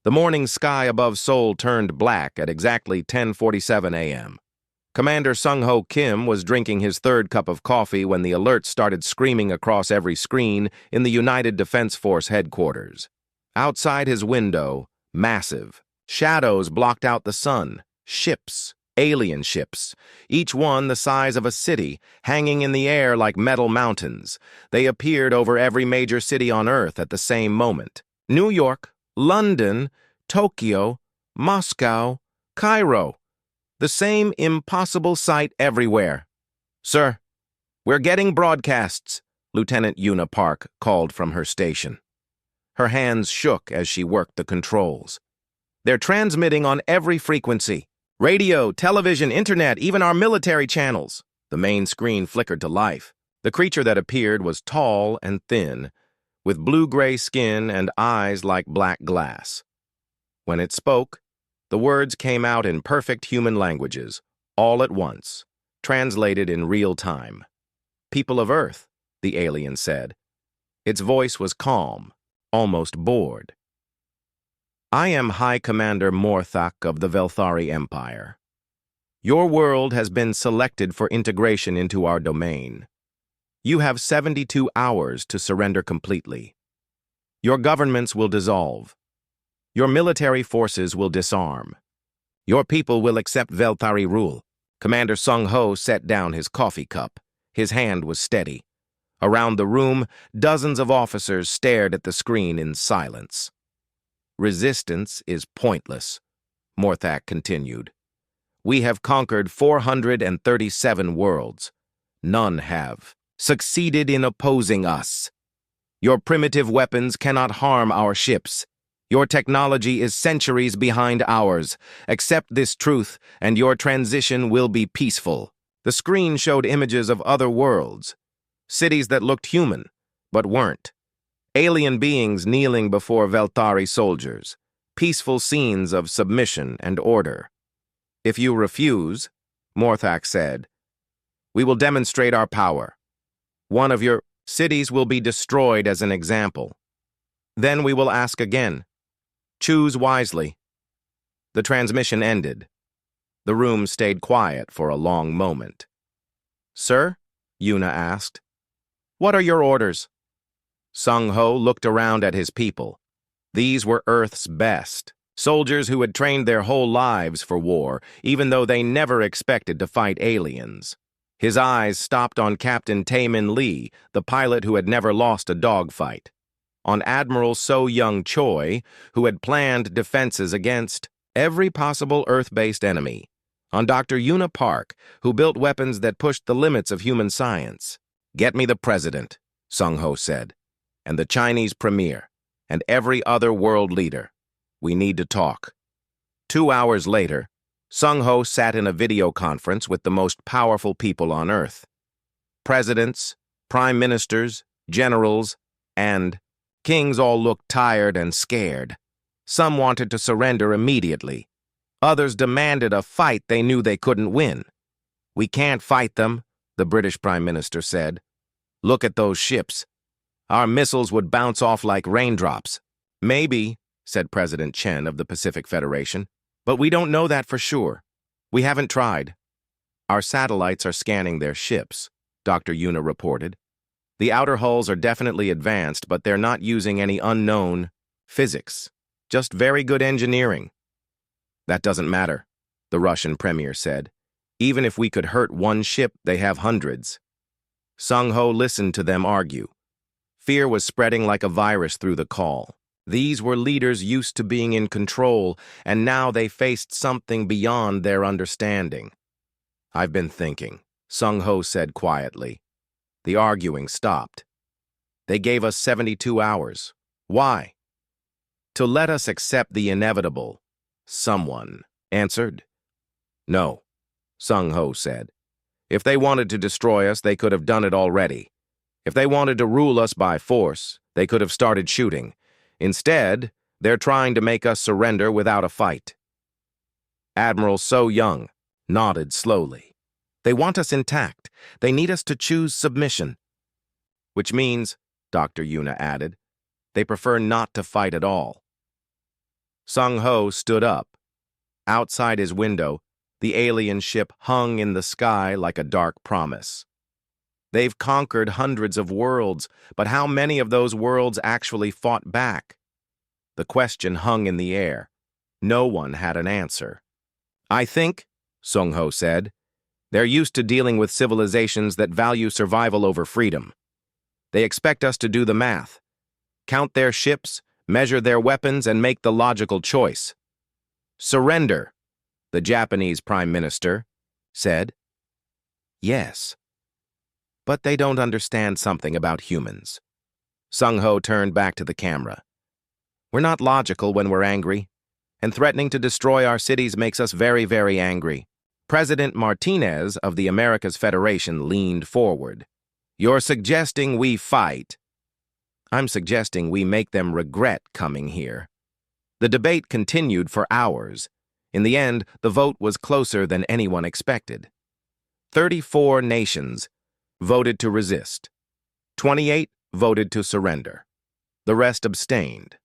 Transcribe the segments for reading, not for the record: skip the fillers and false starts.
The morning sky above Seoul turned black at exactly 10:47 a.m. Commander Sung-Ho Kim was drinking his third cup of coffee when the alerts started screaming across every screen in the United Defense Force headquarters. Outside his window, massive, shadows blocked out the sun. Ships, alien ships, each one the size of a city, hanging in the air like metal mountains. They appeared over every major city on Earth at the same moment. New York, London, Tokyo, Moscow, Cairo. The same impossible sight everywhere. "Sir, we're getting broadcasts," Lieutenant Una Park called from her station. Her hands shook as she worked the controls. "They're transmitting on every frequency. Radio, television, internet, even our military channels." The main screen flickered to life. The creature that appeared was tall and thin, with blue-gray skin and eyes like black glass. When it spoke, the words came out in perfect human languages, all at once, translated in real time. "People of Earth," the alien said. Its voice was calm, almost bored. "I am High Commander Morthak of the Velthari Empire. Your world has been selected for integration into our domain. You have 72 hours to surrender completely. Your governments will dissolve. Your military forces will disarm. Your people will accept Velthari rule." Commander Sung-Ho set down his coffee cup. His hand was steady. Around the room, dozens of officers stared at the screen in silence. "Resistance is pointless," Morthak continued. "We have conquered 437 worlds. None have succeeded in opposing us. Your primitive weapons cannot harm our ships. Your technology is centuries behind ours. Accept this truth, and your transition will be peaceful." The screen showed images of other worlds, cities that looked human, but weren't. Alien beings kneeling before Velthari soldiers, peaceful scenes of submission and order. "If you refuse," Morthak said, "we will demonstrate our power. One of your cities will be destroyed as an example. Then we will ask again. Choose wisely." The transmission ended. The room stayed quiet for a long moment. "Sir?" Una asked. "What are your orders?" Sung-Ho looked around at his people. These were Earth's best, soldiers who had trained their whole lives for war, even though they never expected to fight aliens. His eyes stopped on Captain Tae-min Lee, the pilot who had never lost a dogfight. On Admiral So-Young Choi, who had planned defenses against every possible Earth-based enemy. On Dr. Una Park, who built weapons that pushed the limits of human science. "Get me the president," Sung-Ho said, "and the Chinese premier, and every other world leader. We need to talk." 2 hours later, Sung-Ho sat in a video conference with the most powerful people on Earth. Presidents, prime ministers, generals, and kings all looked tired and scared. Some wanted to surrender immediately. Others demanded a fight they knew they couldn't win. "We can't fight them," the British Prime Minister said. "Look at those ships. Our missiles would bounce off like raindrops." "Maybe," said President Chen of the Pacific Federation, "but we don't know that for sure. We haven't tried." "Our satellites are scanning their ships," Dr. Una reported. "The outer hulls are definitely advanced, but they're not using any unknown physics. Just very good engineering." "That doesn't matter," the Russian premier said. "Even if we could hurt one ship, they have hundreds." Sung-Ho listened to them argue. Fear was spreading like a virus through the call. These were leaders used to being in control, and now they faced something beyond their understanding. "I've been thinking," Sung-Ho said quietly. The arguing stopped. "They gave us 72 hours. Why?" "To let us accept the inevitable," someone answered. "No," Sung-Ho said. "If they wanted to destroy us, they could have done it already. If they wanted to rule us by force, they could have started shooting. Instead, they're trying to make us surrender without a fight." Admiral So-Young nodded slowly. "They want us intact. They need us to choose submission." "Which means," Dr. Una added, "they prefer not to fight at all." Sung-ho stood up. Outside his window, the alien ship hung in the sky like a dark promise. They've conquered hundreds of worlds, but how many of those worlds actually fought back? The question hung in the air. No one had an answer. I think, Sung-ho said, they're used to dealing with civilizations that value survival over freedom. They expect us to do the math, count their ships, measure their weapons, and make the logical choice. Surrender, the Japanese Prime Minister said. Yes. But they don't understand something about humans. Sung-ho turned back to the camera. We're not logical when we're angry, and threatening to destroy our cities makes us very, very angry. President Martinez of the Americas Federation leaned forward. You're suggesting we fight? I'm suggesting we make them regret coming here. The debate continued for hours. In the end, the vote was closer than anyone expected. 34 nations voted to resist. 28 voted to surrender. The rest abstained.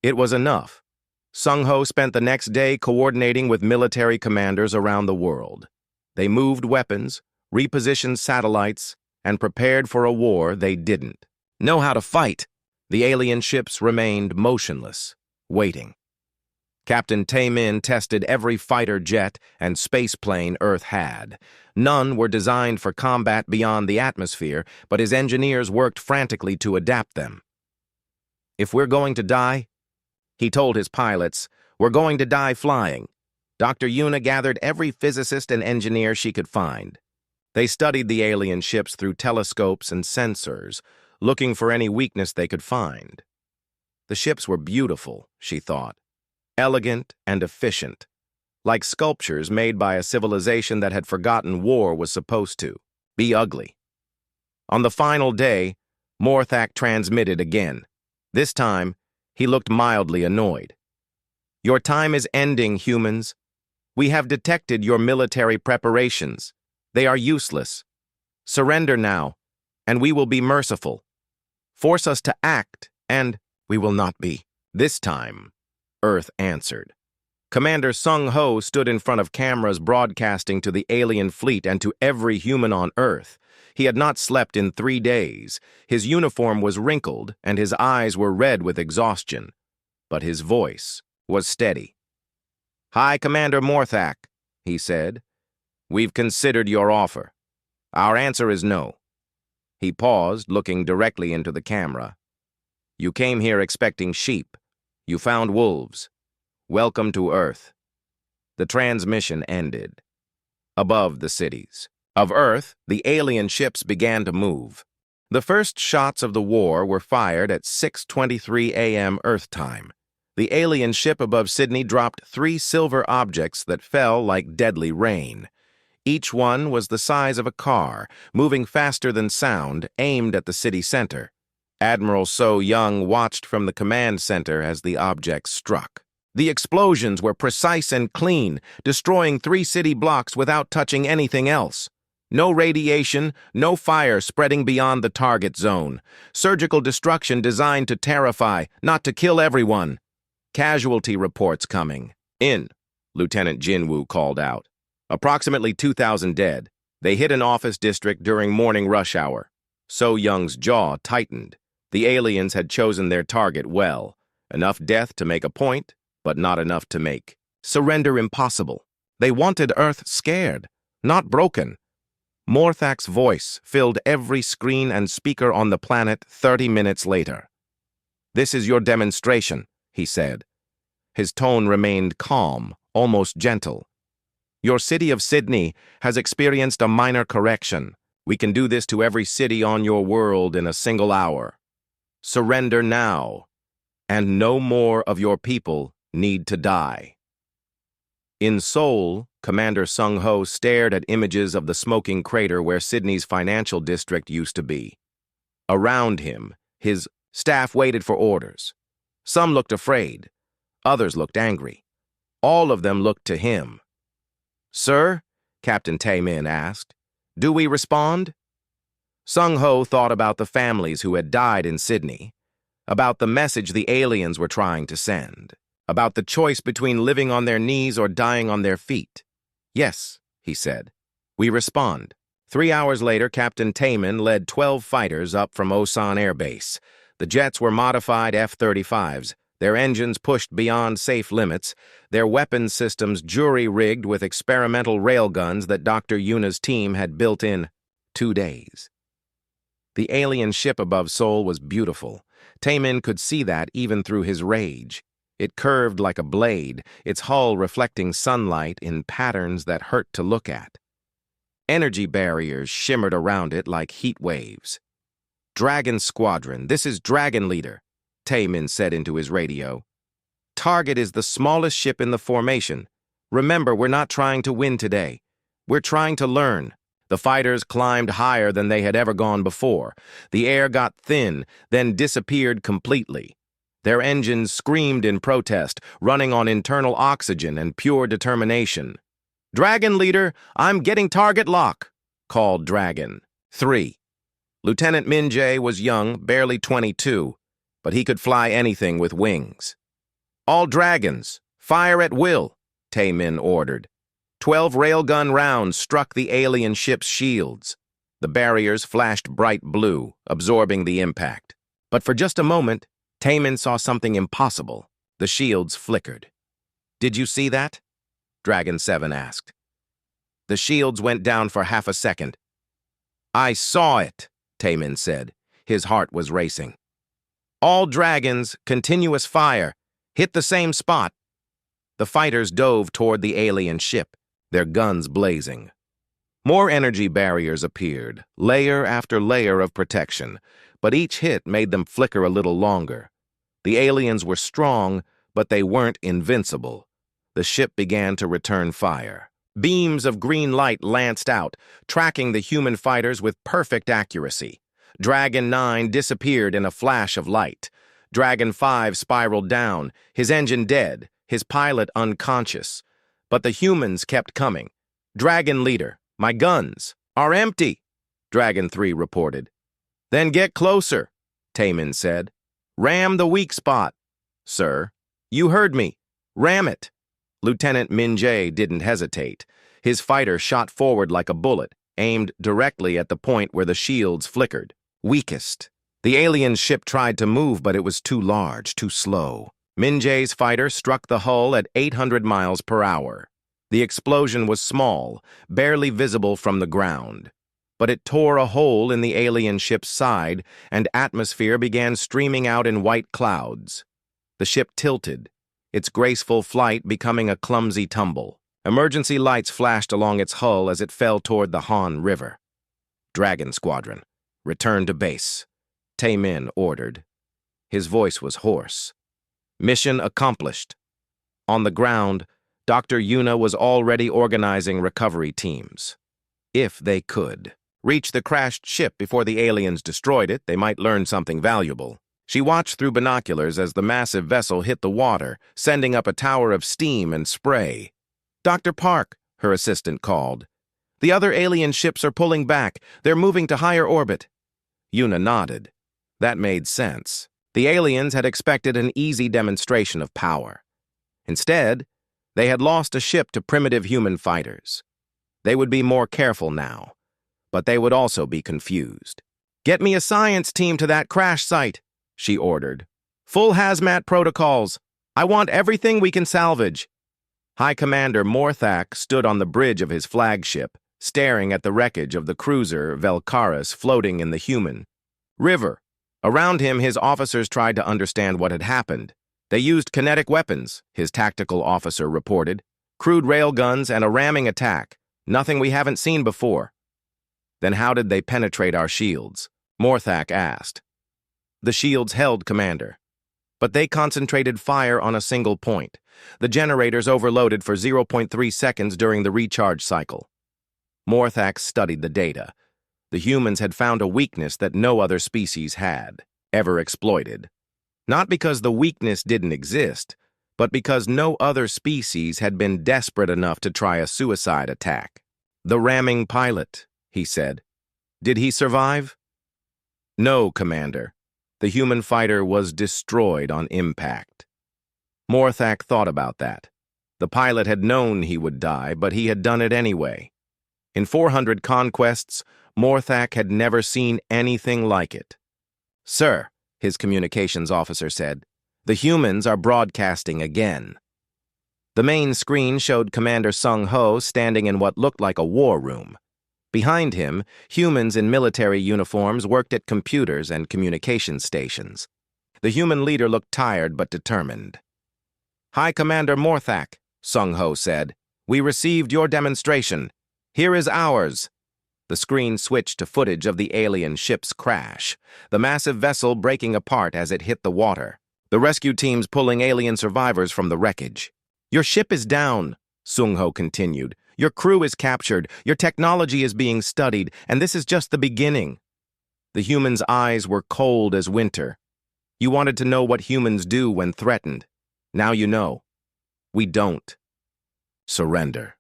It was enough. Sung-ho spent the next day coordinating with military commanders around the world. They moved weapons, repositioned satellites, and prepared for a war they didn't know how to fight. The alien ships remained motionless, waiting. Captain Tae-min tested every fighter jet and space plane Earth had. None were designed for combat beyond the atmosphere, but his engineers worked frantically to adapt them. If we're going to die, he told his pilots, we're going to die flying. Dr. Yuna gathered every physicist and engineer she could find. They studied the alien ships through telescopes and sensors, looking for any weakness they could find. The ships were beautiful, she thought, elegant and efficient, like sculptures made by a civilization that had forgotten war was supposed to be ugly. On the final day, Morthak transmitted again. This time, he looked mildly annoyed. Your time is ending, humans. We have detected your military preparations. They are useless. Surrender now, and we will be merciful. Force us to act, and we will not be. This time, Earth answered. Commander Sung-ho stood in front of cameras broadcasting to the alien fleet and to every human on Earth. He had not slept in 3 days. His uniform was wrinkled, and his eyes were red with exhaustion. But his voice was steady. Hi, Commander Morthak, he said. We've considered your offer. Our answer is no. He paused, looking directly into the camera. You came here expecting sheep. You found wolves. Welcome to Earth. The transmission ended. Above the cities of Earth, the alien ships began to move. The first shots of the war were fired at 6:23 a.m. Earth time. The alien ship above Sydney dropped 3 silver objects that fell like deadly rain. Each one was the size of a car, moving faster than sound, aimed at the city center. Admiral So Young watched from the command center as the objects struck. The explosions were precise and clean, destroying 3 city blocks without touching anything else. No radiation, no fire spreading beyond the target zone. Surgical destruction designed to terrify, not to kill everyone. Casualty reports coming. In, Lieutenant Jinwoo called out. Approximately 2,000 dead. They hit an office district during morning rush hour. So Young's jaw tightened. The aliens had chosen their target well. Enough death to make a point, but not enough to make surrender impossible. They wanted Earth scared, not broken. Morthak's voice filled every screen and speaker on the planet 30 minutes later. This is your demonstration, he said. His tone remained calm, almost gentle. Your city of Sydney has experienced a minor correction. We can do this to every city on your world in a single hour. Surrender now, and no more of your people need to die. In Seoul, Commander Sung-ho stared at images of the smoking crater where Sydney's financial district used to be. Around him, his staff waited for orders. Some looked afraid. Others looked angry. All of them looked to him. Sir, Captain Tae-min asked, do we respond? Sung-ho thought about the families who had died in Sydney, about the message the aliens were trying to send. About the choice between living on their knees or dying on their feet. Yes, he said. We respond. 3 hours later, Captain Taman led 12 fighters up from Osan Air Base. The jets were modified F-35s, their engines pushed beyond safe limits, their weapons systems jury-rigged with experimental railguns that Dr. Yuna's team had built in 2 days. The alien ship above Seoul was beautiful. Taman could see that even through his rage. It curved like a blade, its hull reflecting sunlight in patterns that hurt to look at. Energy barriers shimmered around it like heat waves. "Dragon Squadron, this is Dragon Leader," Taman said into his radio. "Target is the smallest ship in the formation. Remember, we're not trying to win today. We're trying to learn." The fighters climbed higher than they had ever gone before. The air got thin, then disappeared completely. Their engines screamed in protest, running on internal oxygen and pure determination. "Dragon Leader, I'm getting target lock," called Dragon. 3. Lieutenant Min-jae was young, barely 22, but he could fly anything with wings. "All dragons, fire at will," Tae-min ordered. 12 railgun rounds struck the alien ship's shields. The barriers flashed bright blue, absorbing the impact. But for just a moment, Tae-min saw something impossible. The shields flickered. "Did you see that?" Dragon 7 asked. The shields went down for half a second. "I saw it," Tae-min said. His heart was racing. "All dragons, continuous fire. Hit the same spot." The fighters dove toward the alien ship, their guns blazing. More energy barriers appeared, layer after layer of protection, but each hit made them flicker a little longer. The aliens were strong, but they weren't invincible. The ship began to return fire. Beams of green light lanced out, tracking the human fighters with perfect accuracy. Dragon 9 disappeared in a flash of light. Dragon 5 spiraled down, his engine dead, his pilot unconscious. But the humans kept coming. "Dragon Leader, my guns are empty," Dragon 3 reported. "Then get closer," Tae-min said. "Ram the weak spot." "Sir, you heard me. Ram it." Lieutenant Min-jae didn't hesitate. His fighter shot forward like a bullet, aimed directly at the point where the shields flickered. Weakest. The alien ship tried to move, but it was too large, too slow. Min-jae's fighter struck the hull at 800 miles per hour. The explosion was small, barely visible from the ground. But it tore a hole in the alien ship's side, and atmosphere began streaming out in white clouds. The ship tilted, its graceful flight becoming a clumsy tumble. Emergency lights flashed along its hull as it fell toward the Han River. "Dragon Squadron, return to base," Tae-min ordered. His voice was hoarse. Mission accomplished. On the ground, Dr. Yuna was already organizing recovery teams. If they could reach the crashed ship before the aliens destroyed it, they might learn something valuable. She watched through binoculars as the massive vessel hit the water, sending up a tower of steam and spray. "Dr. Park," her assistant called. "The other alien ships are pulling back. They're moving to higher orbit." Yuna nodded. That made sense. The aliens had expected an easy demonstration of power. Instead, they had lost a ship to primitive human fighters. They would be more careful now, but they would also be confused. "Get me a science team to that crash site," she ordered. "Full hazmat protocols. I want everything we can salvage." High Commander Morthak stood on the bridge of his flagship, staring at the wreckage of the cruiser Velcaris floating in the human river. Around him, his officers tried to understand what had happened. "They used kinetic weapons," his tactical officer reported. "Crude railguns and a ramming attack. Nothing we haven't seen before." "Then how did they penetrate our shields?" Morthak asked. "The shields held, Commander. But they concentrated fire on a single point. The generators overloaded for 0.3 seconds during the recharge cycle." Morthak studied the data. The humans had found a weakness that no other species had ever exploited. Not because the weakness didn't exist, but because no other species had been desperate enough to try a suicide attack. "The ramming pilot," he said. "Did he survive?" "No, Commander. The human fighter was destroyed on impact." Morthak thought about that. The pilot had known he would die, but he had done it anyway. In 400 conquests, Morthak had never seen anything like it. "Sir," his communications officer said, "the humans are broadcasting again." The main screen showed Commander Sung-Ho standing in what looked like a war room. Behind him, humans in military uniforms worked at computers and communication stations. The human leader looked tired but determined. "Hi, Commander Morthak," Sung-Ho said. "We received your demonstration. Here is ours." The screen switched to footage of the alien ship's crash, the massive vessel breaking apart as it hit the water, the rescue teams pulling alien survivors from the wreckage. "Your ship is down," Sung-Ho continued. "Your crew is captured, your technology is being studied, and this is just the beginning." The humans' eyes were cold as winter. "You wanted to know what humans do when threatened. Now you know. We don't surrender.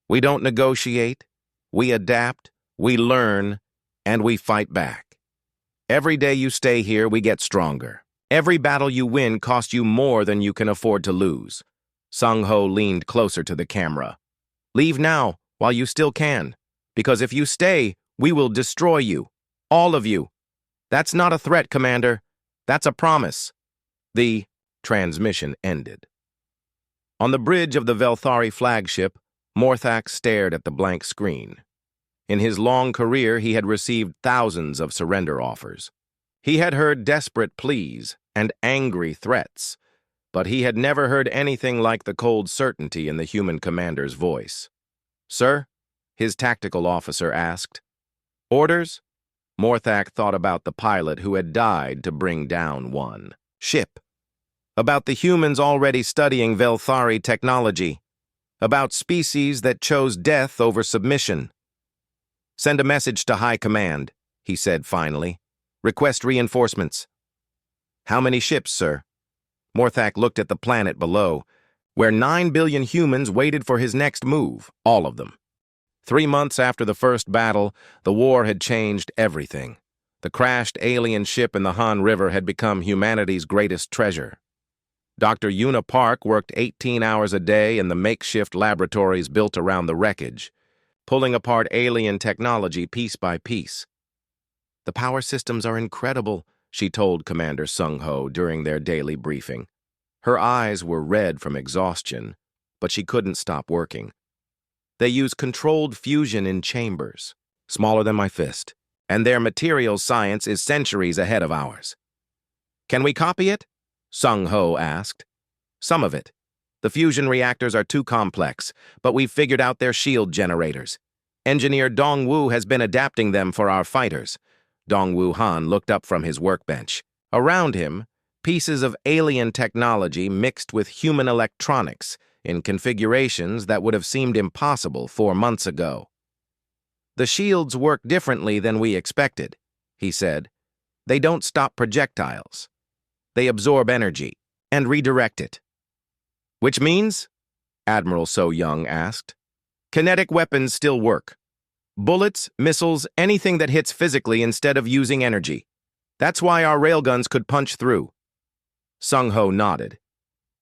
We don't negotiate. We adapt, we learn, and we fight back. Every day you stay here, we get stronger. Every battle you win costs you more than you can afford to lose." Sung-Ho leaned closer to the camera. "Leave now, while you still can, because if you stay, we will destroy you. All of you. That's not a threat, Commander. That's a promise." The transmission ended. On the bridge of the Velthari flagship, Morthak stared at the blank screen. In his long career, he had received thousands of surrender offers. He had heard desperate pleas and angry threats, but he had never heard anything like the cold certainty in the human commander's voice. "Sir?" his tactical officer asked. "Orders?" Morthak thought about the pilot who had died to bring down one ship, about the humans already studying Velthari technology, about species that chose death over submission. "Send a message to High Command," he said finally. "Request reinforcements." "How many ships, sir?" Morthak looked at the planet below, where 9 billion humans waited for his next move, all of them. 3 months after the first battle, the war had changed everything. The crashed alien ship in the Han River had become humanity's greatest treasure. Dr. Yuna Park worked 18 hours a day in the makeshift laboratories built around the wreckage, pulling apart alien technology piece by piece. "The power systems are incredible," she told Commander Sung-Ho during their daily briefing. Her eyes were red from exhaustion, but she couldn't stop working. "They use controlled fusion in chambers, smaller than my fist, and their materials science is centuries ahead of ours." "Can we copy it?" Sung-Ho asked. "Some of it. The fusion reactors are too complex, but we've figured out their shield generators. Engineer Dongwu has been adapting them for our fighters." Dongwu Han looked up from his workbench. Around him, pieces of alien technology mixed with human electronics in configurations that would have seemed impossible 4 months ago. "The shields work differently than we expected," he said. "They don't stop projectiles. They absorb energy and redirect it." "Which means?" Admiral So Young asked. "Kinetic weapons still work. Bullets, missiles, anything that hits physically instead of using energy. That's why our railguns could punch through." Sung-Ho nodded.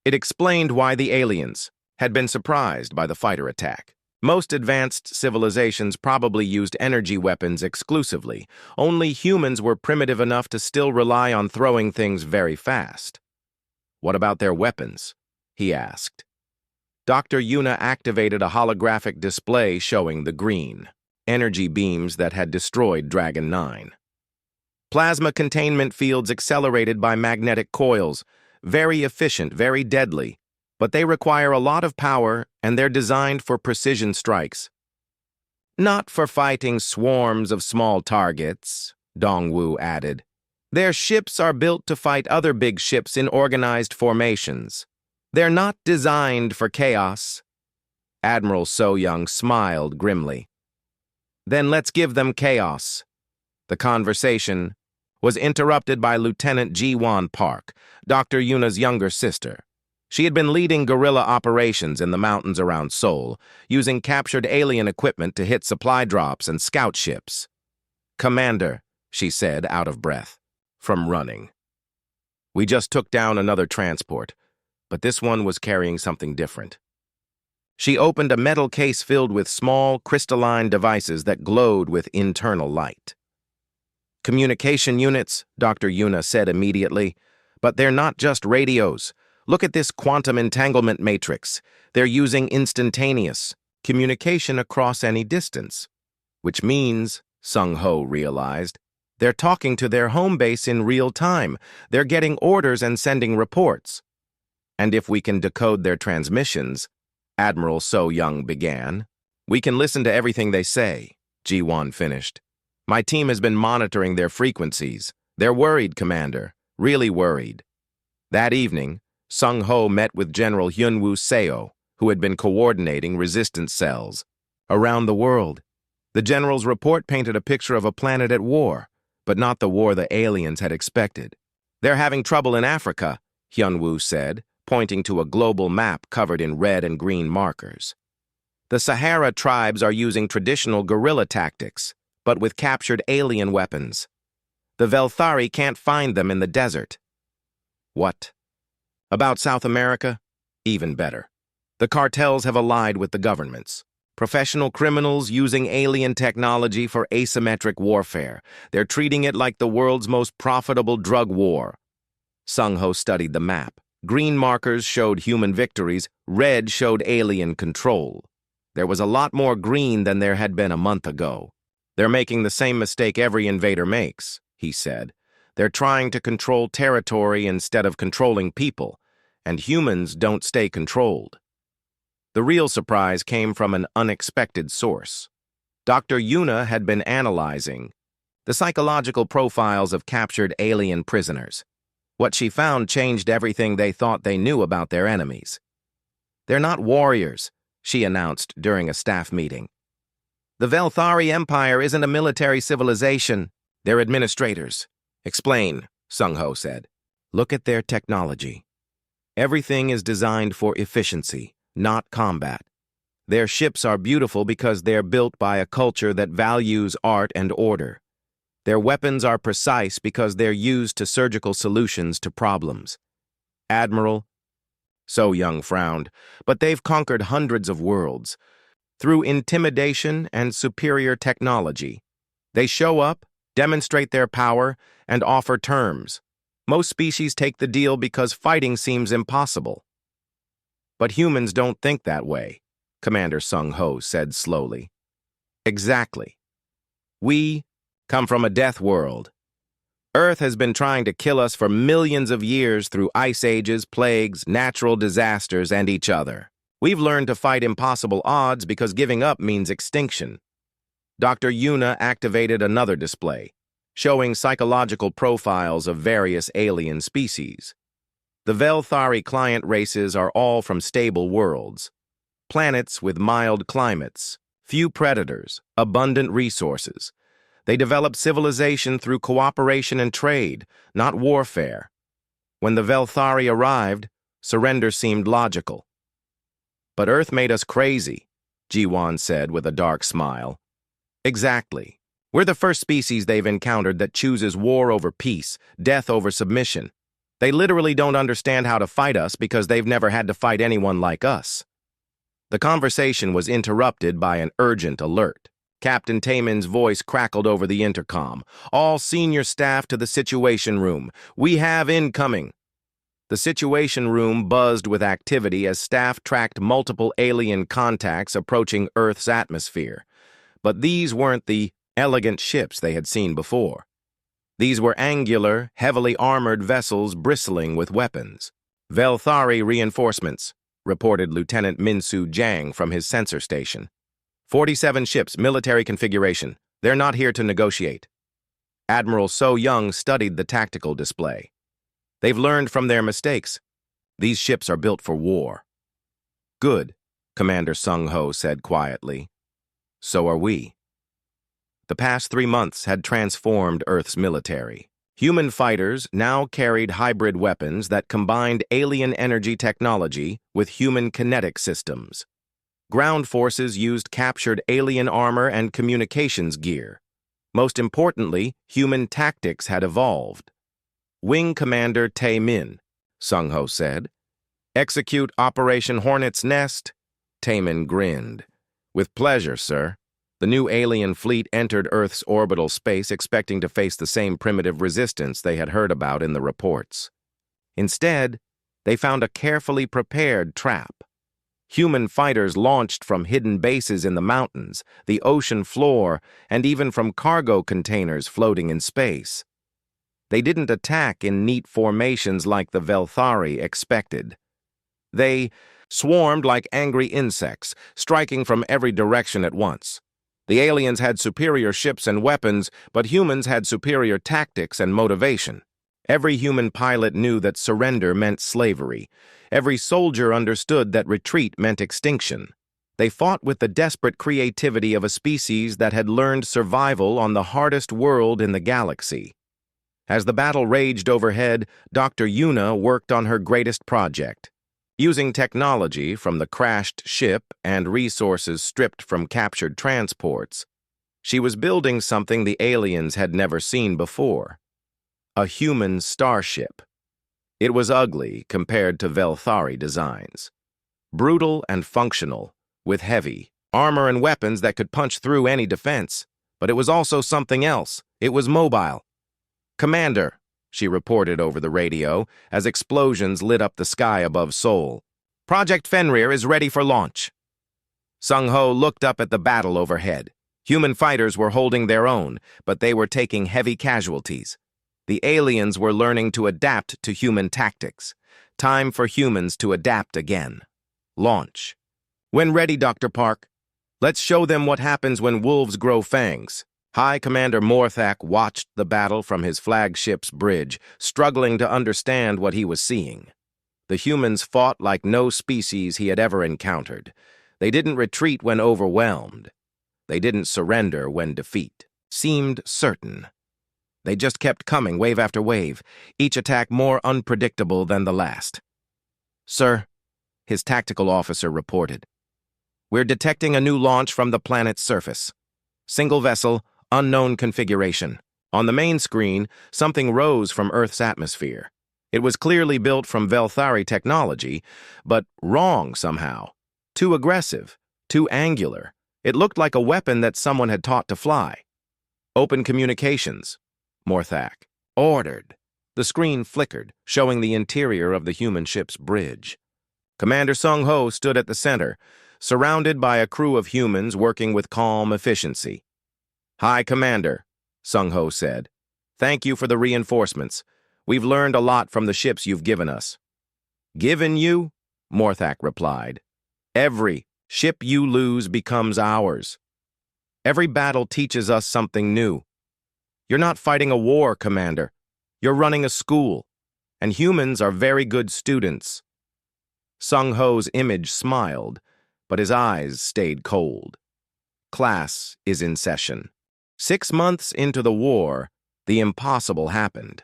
It explained why the aliens had been surprised by the fighter attack. Most advanced civilizations probably used energy weapons exclusively. Only humans were primitive enough to still rely on throwing things very fast. "What about their weapons?" he asked. Dr. Yuna activated a holographic display showing the green energy beams that had destroyed Dragon 9. "Plasma containment fields accelerated by magnetic coils. Very efficient, very deadly. But they require a lot of power, and they're designed for precision strikes." "Not for fighting swarms of small targets," Dongwu added. "Their ships are built to fight other big ships in organized formations. They're not designed for chaos." Admiral So Young smiled grimly. "Then let's give them chaos." The conversation was interrupted by Lieutenant Ji-Won Park, Dr. Yuna's younger sister. She had been leading guerrilla operations in the mountains around Seoul, using captured alien equipment to hit supply drops and scout ships. "Commander," she said, out of breath, from running. "We just took down another transport. but this one was carrying something different. She opened a metal case filled with small, crystalline devices that glowed with internal light. Communication units, Dr. Yuna said immediately, but they're not just radios. Look at this quantum entanglement matrix. They're using instantaneous communication across any distance, which means, Sung-Ho realized, they're talking to their home base in real time. They're getting orders and sending reports. And if we can decode their transmissions, Admiral So-Young began, we can listen to everything they say, Ji-Won finished. My team has been monitoring their frequencies. They're worried, Commander, really worried. That evening, Sung-Ho met with General Hyunwoo Seo, who had been coordinating resistance cells around the world. The general's report painted a picture of a planet at war, but not the war the aliens had expected. They're having trouble in Africa, Hyunwoo said, pointing to a global map covered in red and green markers. The Sahara tribes are using traditional guerrilla tactics, but with captured alien weapons. The Velthari can't find them in the desert. What? About South America? Even better. The cartels have allied with the governments. Professional criminals using alien technology for asymmetric warfare. They're treating it like the world's most profitable drug war. Sung-Ho studied the map. Green markers showed human victories, red showed alien control. There was a lot more green than there had been a month ago. They're making the same mistake every invader makes, he said. They're trying to control territory instead of controlling people, and humans don't stay controlled. The real surprise came from an unexpected source. Dr. Yuna had been analyzing the psychological profiles of captured alien prisoners. What she found changed everything they thought they knew about their enemies. They're not warriors, she announced during a staff meeting. The Velthari Empire isn't a military civilization. They're administrators. Explain, Sung-Ho said. Look at their technology. Everything is designed for efficiency, not combat. Their ships are beautiful because they're built by a culture that values art and order. Their weapons are precise because they're used to surgical solutions to problems. Admiral, So-Young frowned, but they've conquered hundreds of worlds. Through intimidation and superior technology. They show up, demonstrate their power, and offer terms. Most species take the deal because fighting seems impossible. But humans don't think that way, Commander Sung-Ho said slowly. Exactly. We come from a death world. Earth has been trying to kill us for millions of years through ice ages, plagues, natural disasters, and each other. We've learned to fight impossible odds because giving up means extinction. Dr. Yuna activated another display, showing psychological profiles of various alien species. The Velthari client races are all from stable worlds. Planets with mild climates, few predators, abundant resources. They develop civilization through cooperation and trade, not warfare. When the Velthari arrived, surrender seemed logical. But Earth made us crazy, Ji-Won said with a dark smile. Exactly. We're the first species they've encountered that chooses war over peace, death over submission. They literally don't understand how to fight us because they've never had to fight anyone like us. The conversation was interrupted by an urgent alert. Captain Taemin's voice crackled over the intercom. All senior staff to the Situation Room. We have incoming. The Situation Room buzzed with activity as staff tracked multiple alien contacts approaching Earth's atmosphere. But these weren't the elegant ships they had seen before. These were angular, heavily armored vessels bristling with weapons. Velthari reinforcements, reported Lieutenant Min-Soo Jang from his sensor station. 47 ships, military configuration. They're not here to negotiate. Admiral So-Young studied the tactical display. They've learned from their mistakes. These ships are built for war. Good, Commander Sung-Ho said quietly. So are we. The past 3 months had transformed Earth's military. Human fighters now carried hybrid weapons that combined alien energy technology with human kinetic systems. Ground forces used captured alien armor and communications gear. Most importantly, human tactics had evolved. Wing Commander Taemin, Sung-Ho said. Execute Operation Hornet's Nest? Taman grinned. With pleasure, sir. The new alien fleet entered Earth's orbital space expecting to face the same primitive resistance they had heard about in the reports. Instead, they found a carefully prepared trap. Human fighters launched from hidden bases in the mountains, the ocean floor, and even from cargo containers floating in space. They didn't attack in neat formations like the Velthari expected. They swarmed like angry insects, striking from every direction at once. The aliens had superior ships and weapons, but humans had superior tactics and motivation. Every human pilot knew that surrender meant slavery. Every soldier understood that retreat meant extinction. They fought with the desperate creativity of a species that had learned survival on the hardest world in the galaxy. As the battle raged overhead, Dr. Yuna worked on her greatest project. Using technology from the crashed ship and resources stripped from captured transports, she was building something the aliens had never seen before. A human starship. It was ugly compared to Velthari designs. Brutal and functional, with heavy armor and weapons that could punch through any defense. But it was also something else. It was mobile. "Commander," she reported over the radio as explosions lit up the sky above Seoul. "Project Fenrir is ready for launch." Sung-ho looked up at the battle overhead. Human fighters were holding their own, but they were taking heavy casualties. The aliens were learning to adapt to human tactics. Time for humans to adapt again. Launch. "When ready, Dr. Park. Let's show them what happens when wolves grow fangs." High Commander Morthak watched the battle from his flagship's bridge, struggling to understand what he was seeing. The humans fought like no species he had ever encountered. They didn't retreat when overwhelmed. They didn't surrender when defeat seemed certain. They just kept coming, wave after wave, each attack more unpredictable than the last. "Sir," his tactical officer reported, "we're detecting a new launch from the planet's surface. Single vessel, unknown configuration." On the main screen, something rose from Earth's atmosphere. It was clearly built from Velthari technology, but wrong somehow. Too aggressive, too angular. It looked like a weapon that someone had taught to fly. "Open communications," Morthak ordered. The screen flickered, showing the interior of the human ship's bridge. Commander Sung-ho stood at the center, surrounded by a crew of humans working with calm efficiency. "High Commander," Sung-ho said, "thank you for the reinforcements. We've learned a lot from the ships you've given us." "Given you?" Morthak replied. "Every ship you lose becomes ours. Every battle teaches us something new. You're not fighting a war, Commander. You're running a school, and humans are very good students." Sung-ho's image smiled, but his eyes stayed cold. Class is in session. 6 months into the war, the impossible happened.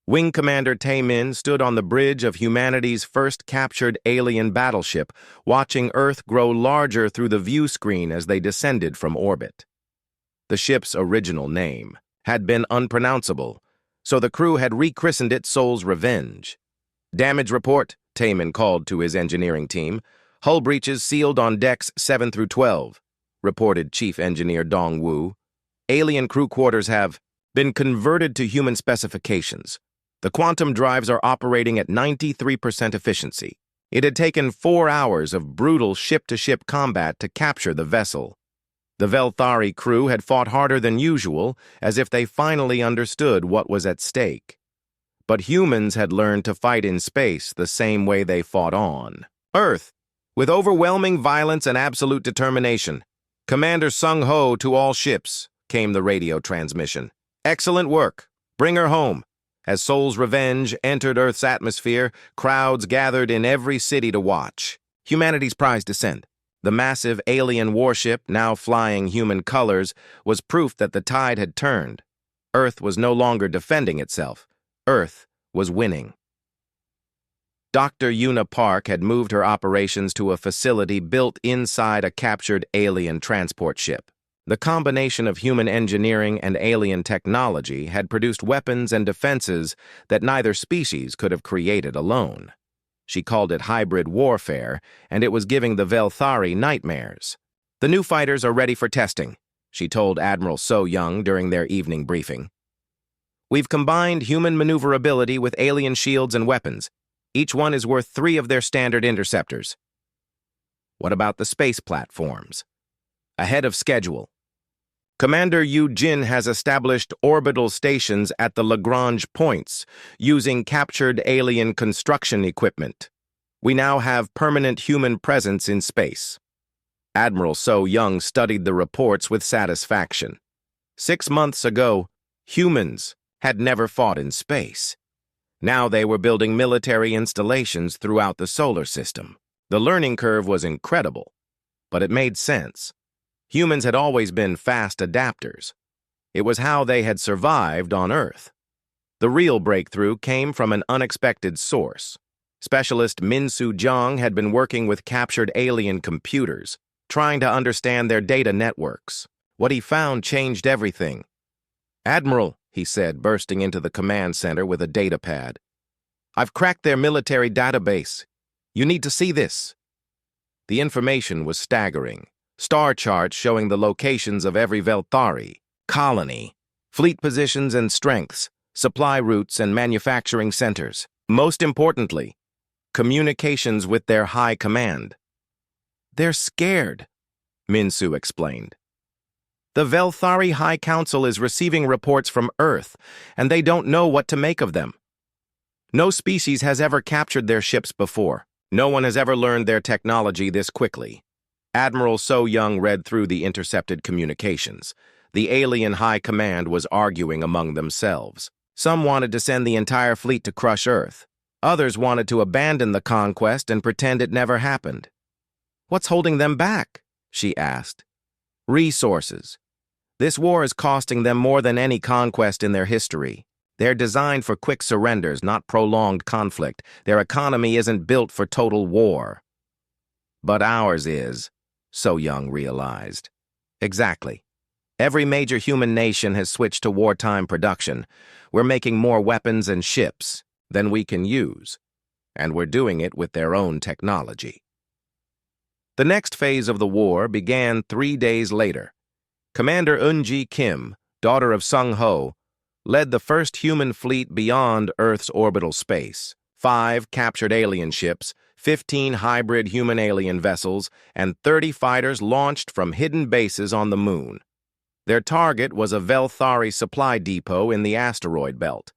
Wing Commander Tae-min stood on the bridge of humanity's first captured alien battleship, watching Earth grow larger through the view screen as they descended from orbit. The ship's original name had been unpronounceable, so the crew had rechristened it Seoul's Revenge. "Damage report," Tae-min called to his engineering team. "Hull breaches sealed on decks 7 through 12, reported Chief Engineer Dong-woo. "Alien crew quarters have been converted to human specifications. The quantum drives are operating at 93% efficiency. It had taken 4 hours of brutal ship-to-ship combat to capture the vessel. The Velthari crew had fought harder than usual, as if they finally understood what was at stake. But humans had learned to fight in space the same way they fought on Earth, with overwhelming violence and absolute determination. "Commander Sung-ho to all ships," came the radio transmission. "Excellent work. Bring her home." As Seoul's Revenge entered Earth's atmosphere, crowds gathered in every city to watch humanity's prized descent. The massive alien warship, now flying human colors, was proof that the tide had turned. Earth was no longer defending itself. Earth was winning. Dr. Yuna Park had moved her operations to a facility built inside a captured alien transport ship. The combination of human engineering and alien technology had produced weapons and defenses that neither species could have created alone. She called it hybrid warfare, and it was giving the Velthari nightmares. "The new fighters are ready for testing," she told Admiral So Young during their evening briefing. "We've combined human maneuverability with alien shields and weapons. Each one is worth 3 of their standard interceptors." "What about the space platforms?" "Ahead of schedule. Commander Yu Jin has established orbital stations at the Lagrange points using captured alien construction equipment. We now have permanent human presence in space." Admiral So Young studied the reports with satisfaction. 6 months ago, humans had never fought in space. Now they were building military installations throughout the solar system. The learning curve was incredible, but it made sense. Humans had always been fast adapters. It was how they had survived on Earth. The real breakthrough came from an unexpected source. Specialist Min-Su Jiang had been working with captured alien computers, trying to understand their data networks. What he found changed everything. "Admiral," he said, bursting into the command center with a data pad, "I've cracked their military database. You need to see this." The information was staggering. Star charts showing the locations of every Velthari, colony, fleet positions and strengths, supply routes and manufacturing centers. Most importantly, communications with their high command. "They're scared," Min-Su explained. "The Velthari High Council is receiving reports from Earth, and they don't know what to make of them. No species has ever captured their ships before. No one has ever learned their technology this quickly." Admiral So Young read through the intercepted communications. The alien high command was arguing among themselves. Some wanted to send the entire fleet to crush Earth. Others wanted to abandon the conquest and pretend it never happened. "What's holding them back?" she asked. "Resources. This war is costing them more than any conquest in their history. They're designed for quick surrenders, not prolonged conflict. Their economy isn't built for total war." "But ours is," So Young realized. "Exactly. Every major human nation has switched to wartime production. We're making more weapons and ships than we can use, and we're doing it with their own technology." The next phase of the war began 3 days later. Commander Eunji Kim, daughter of Sung Ho, led the first human fleet beyond Earth's orbital space. 5 captured alien ships, 15 hybrid human-alien vessels, and 30 fighters launched from hidden bases on the moon. Their target was a Velthari supply depot in the asteroid belt.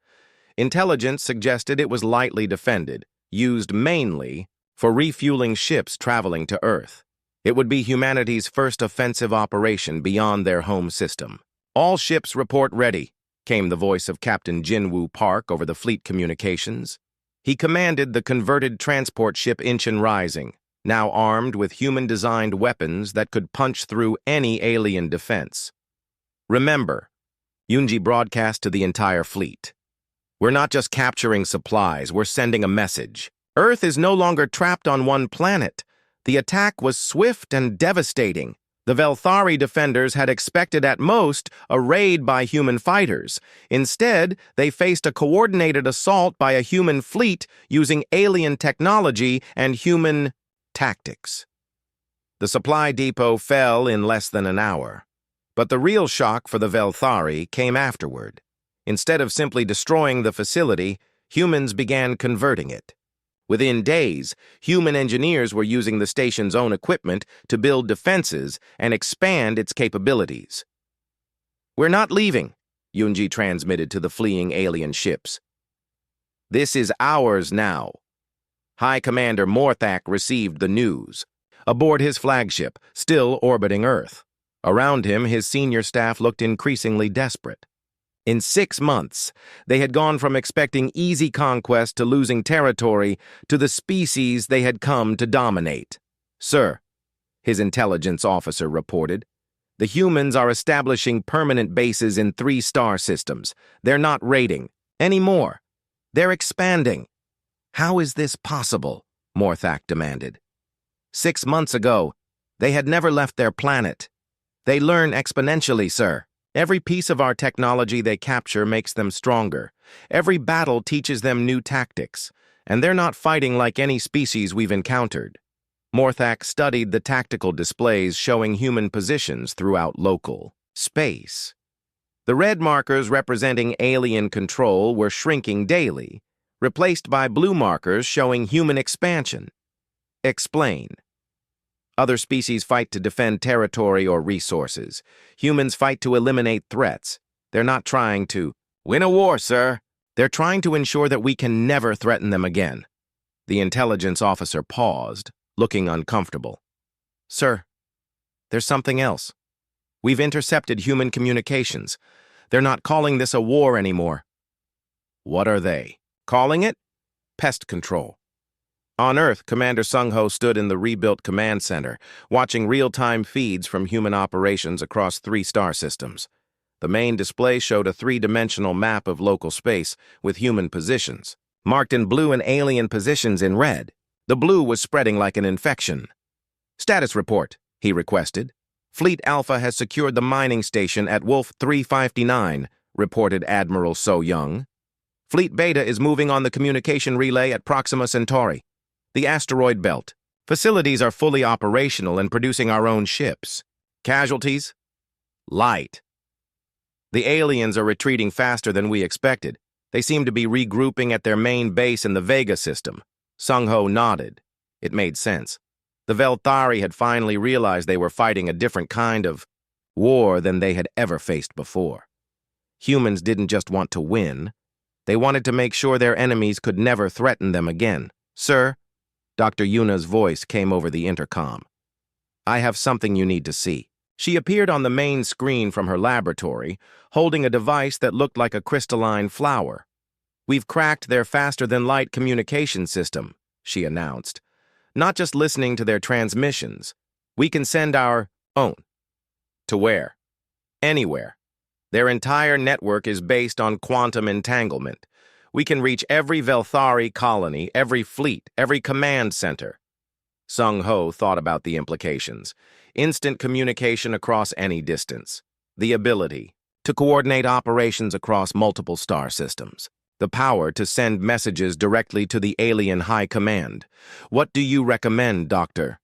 Intelligence suggested it was lightly defended, used mainly for refueling ships traveling to Earth. It would be humanity's first offensive operation beyond their home system. "All ships report ready," came the voice of Captain Jinwoo Park over the fleet communications. He commanded the converted transport ship Incheon Rising, now armed with human-designed weapons that could punch through any alien defense. "Remember," Yoonji broadcast to the entire fleet, "we're not just capturing supplies, we're sending a message. Earth is no longer trapped on one planet. The attack was swift and devastating. The Velthari defenders had expected at most a raid by human fighters. Instead, they faced a coordinated assault by a human fleet using alien technology and human tactics. The supply depot fell in less than an hour. But the real shock for the Velthari came afterward. Instead of simply destroying the facility, humans began converting it. Within days, human engineers were using the station's own equipment to build defenses and expand its capabilities. "We're not leaving," Yoonji transmitted to the fleeing alien ships. "This is ours now." High Commander Morthak received the news. Aboard his flagship, still orbiting Earth. Around him, his senior staff looked increasingly desperate. In 6 months, they had gone from expecting easy conquest to losing territory to the species they had come to dominate. "Sir," his intelligence officer reported, "the humans are establishing permanent bases in 3 star systems. They're not raiding anymore. They're expanding." "How is this possible?" Morthak demanded. 6 months ago, they had never left their planet. "They learn exponentially, sir. Every piece of our technology they capture makes them stronger. Every battle teaches them new tactics. and they're not fighting like any species we've encountered. Morthak studied the tactical displays showing human positions throughout local space. The red markers representing alien control were shrinking daily, replaced by blue markers showing human expansion. Explain. Other species fight to defend territory or resources. Humans fight to eliminate threats. They're not trying to win a war, sir. They're trying to ensure that we can never threaten them again. The intelligence officer paused, looking uncomfortable. Sir, there's something else. We've intercepted human communications. They're not calling this a war anymore. What are they calling it? Pest control. On Earth, Commander Sung-Ho stood in the rebuilt command center, watching real-time feeds from human operations across 3 star systems. The main display showed a 3-dimensional map of local space with human positions, marked in blue and alien positions in red. The blue was spreading like an infection. Status report, he requested. Fleet Alpha has secured the mining station at Wolf 359, reported Admiral So-Young. Fleet Beta is moving on the communication relay at Proxima Centauri, the asteroid belt. Facilities are fully operational and producing our own ships. Casualties? Light. The aliens are retreating faster than we expected. They seem to be regrouping at their main base in the Vega system. Sung-Ho nodded. It made sense. The Velthari had finally realized they were fighting a different kind of war than they had ever faced before. Humans didn't just want to win. They wanted to make sure their enemies could never threaten them again. Sir, Dr. Yuna's voice came over the intercom. I have something you need to see. She appeared on the main screen from her laboratory, holding a device that looked like a crystalline flower. We've cracked their faster-than-light communication system, she announced. Not just listening to their transmissions. We can send our own. To where? Anywhere. Their entire network is based on quantum entanglement. We can reach every Velthari colony, every fleet, every command center. Sung-Ho thought about the implications. Instant communication across any distance. The ability to coordinate operations across multiple star systems. The power to send messages directly to the alien high command. What do you recommend, Doctor?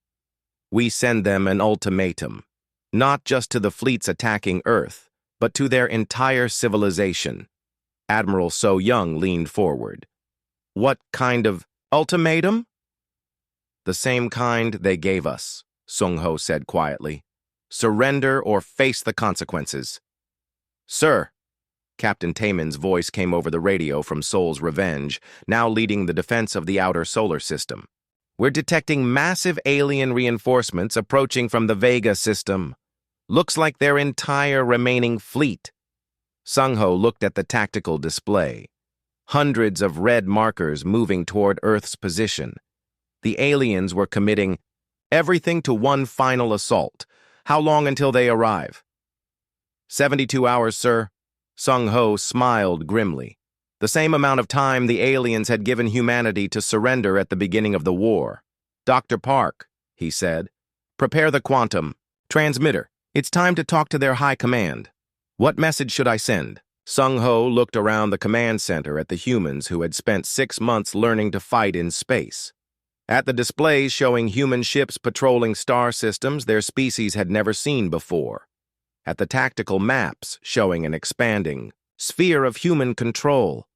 We send them an ultimatum. Not just to the fleets attacking Earth, but to their entire civilization. Admiral So-Young leaned forward. What kind of ultimatum? The same kind they gave us, Sung-Ho said quietly. Surrender or face the consequences. Sir, Captain Taemin's voice came over the radio from Sol's Revenge, now leading the defense of the outer solar system. We're detecting massive alien reinforcements approaching from the Vega system. Looks like their entire remaining fleet. Sung-Ho looked at the tactical display. Hundreds of red markers moving toward Earth's position. The aliens were committing everything to one final assault. How long until they arrive? 72 hours, sir. Sung-Ho smiled grimly. The same amount of time the aliens had given humanity to surrender at the beginning of the war. Dr. Park, he said, prepare the quantum transmitter. It's time to talk to their high command. What message should I send? Sung-Ho looked around the command center at the humans who had spent 6 months learning to fight in space. At the displays showing human ships patrolling star systems their species had never seen before. At the tactical maps showing an expanding sphere of human control.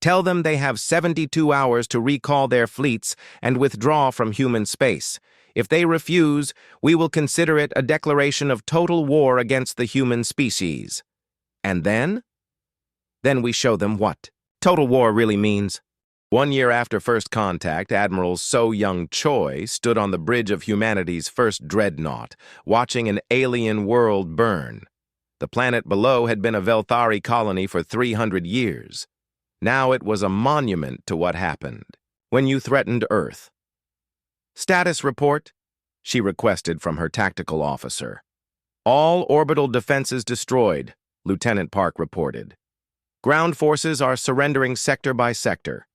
Tell them they have 72 hours to recall their fleets and withdraw from human space. If they refuse, we will consider it a declaration of total war against the human species. And then? Then we show them what total war really means. 1 year after first contact, Admiral So-Young Choi stood on the bridge of humanity's first dreadnought, watching an alien world burn. The planet below had been a Velthari colony for 300 years. Now it was a monument to what happened when you threatened Earth. Status report, she requested from her tactical officer. All orbital defenses destroyed, Lieutenant Park reported. Ground forces are surrendering sector by sector.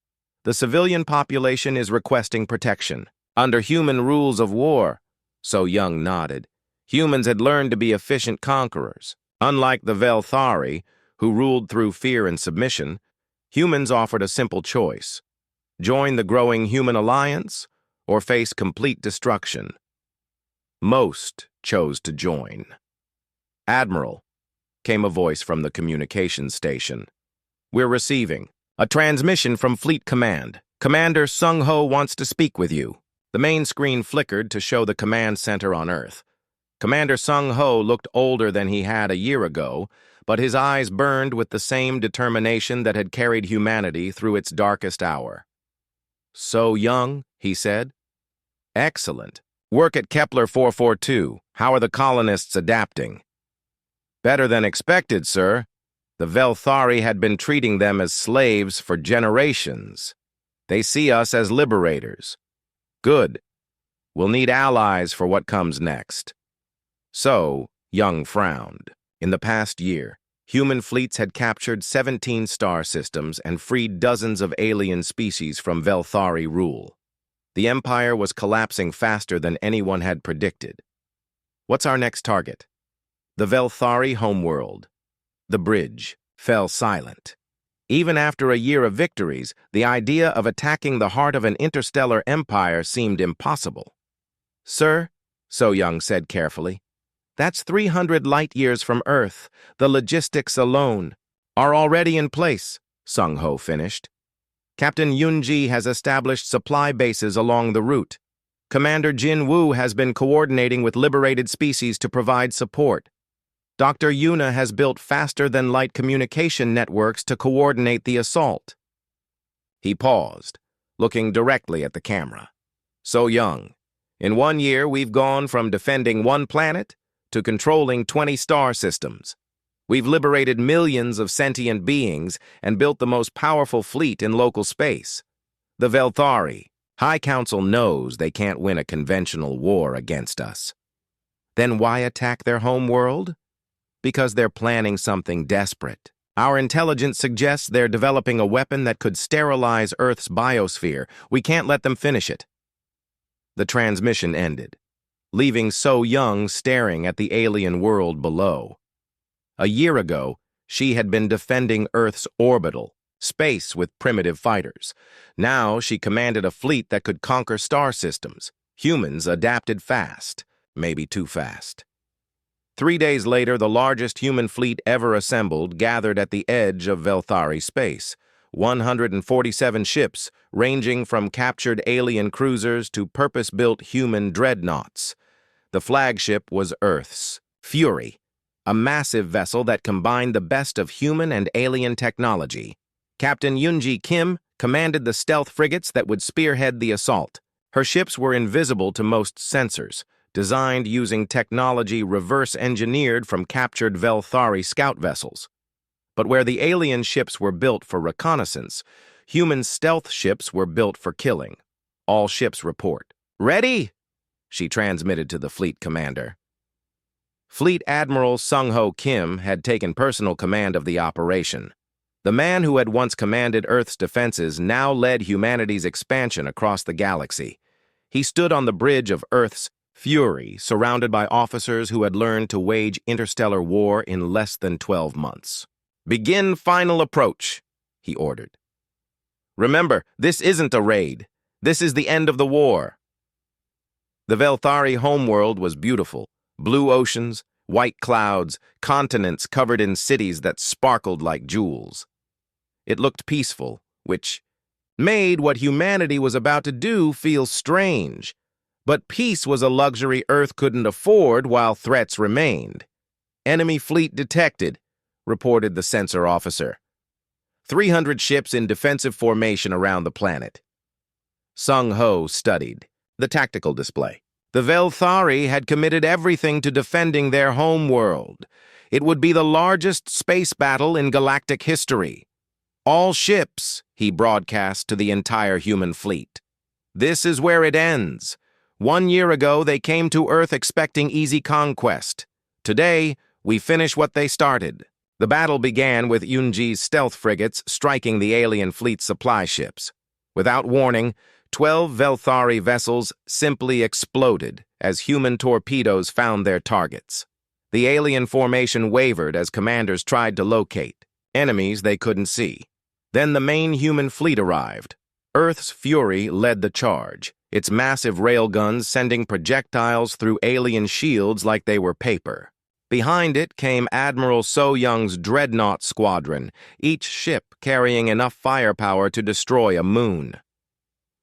The civilian population is requesting protection. Under human rules of war, So-Young nodded. Humans had learned to be efficient conquerors. Unlike the Velthari, who ruled through fear and submission, humans offered a simple choice. Join the growing human alliance or face complete destruction? Most chose to join. "Admiral," came a voice from the communications station. "We're receiving a transmission from Fleet Command. Commander Sung-Ho wants to speak with you." The main screen flickered to show the command center on Earth. Commander Sung-Ho looked older than he had a year ago, but his eyes burned with the same determination that had carried humanity through its darkest hour. "So young," he said. "Excellent. Work at Kepler 442. How are the colonists adapting?" "Better than expected, sir. The Velthari had been treating them as slaves for generations. They see us as liberators. Good. We'll need allies for what comes next." So, Young frowned. In the past year, human fleets had captured 17 star systems and freed dozens of alien species from Velthari rule. The Empire was collapsing faster than anyone had predicted. What's our next target? The Velthari homeworld. The bridge fell silent. Even after a year of victories, the idea of attacking the heart of an interstellar empire seemed impossible. "Sir," So-Young said carefully, "that's 300 light-years from Earth. The logistics alone are already in place," Sung-Ho finished. "Captain Yunji has established supply bases along the route. Commander Jin Woo has been coordinating with liberated species to provide support. Dr. Yuna has built faster-than-light communication networks to coordinate the assault." He paused, looking directly at the camera. "So-Young, in 1 year we've gone from defending 1 planet to controlling 20 star systems. We've liberated millions of sentient beings and built the most powerful fleet in local space. The Velthari, High Council knows they can't win a conventional war against us. Then why attack their home world? Because they're planning something desperate. Our intelligence suggests they're developing a weapon that could sterilize Earth's biosphere. We can't let them finish it." The transmission ended, leaving So-Young staring at the alien world below. A year ago, she had been defending Earth's orbital space with primitive fighters. Now she commanded a fleet that could conquer star systems. Humans adapted fast, maybe too fast. 3 days later, the largest human fleet ever assembled gathered at the edge of Velthari space. 147 ships, ranging from captured alien cruisers to purpose-built human dreadnoughts. The flagship was Earth's Fury, a massive vessel that combined the best of human and alien technology. Captain Yunji Kim commanded the stealth frigates that would spearhead the assault. Her ships were invisible to most sensors, designed using technology reverse-engineered from captured Velthari scout vessels. But where the alien ships were built for reconnaissance, human stealth ships were built for killing. All ships report. "Ready?" she transmitted to the fleet commander. Fleet Admiral Sung-Ho Kim had taken personal command of the operation. The man who had once commanded Earth's defenses now led humanity's expansion across the galaxy. He stood on the bridge of Earth's Fury, surrounded by officers who had learned to wage interstellar war in less than 12 months. "Begin final approach," he ordered. "Remember, this isn't a raid. This is the end of the war." The Velthari homeworld was beautiful. Blue oceans, white clouds, continents covered in cities that sparkled like jewels. It looked peaceful, which made what humanity was about to do feel strange. But peace was a luxury Earth couldn't afford while threats remained. "Enemy fleet detected," reported the sensor officer. 300 ships in defensive formation around the planet. Sung-Ho studied the tactical display. The Velthari had committed everything to defending their home world. It would be the largest space battle in galactic history. "All ships," he broadcast to the entire human fleet. "This is where it ends. 1 year ago, they came to Earth expecting easy conquest. Today, we finish what they started." The battle began with Yunji's stealth frigates striking the alien fleet's supply ships. Without warning, 12 Velthari vessels simply exploded as human torpedoes found their targets. The alien formation wavered as commanders tried to locate enemies they couldn't see. Then the main human fleet arrived. Earth's Fury led the charge, its massive railguns sending projectiles through alien shields like they were paper. Behind it came Admiral So-Young's Dreadnought Squadron, each ship carrying enough firepower to destroy a moon.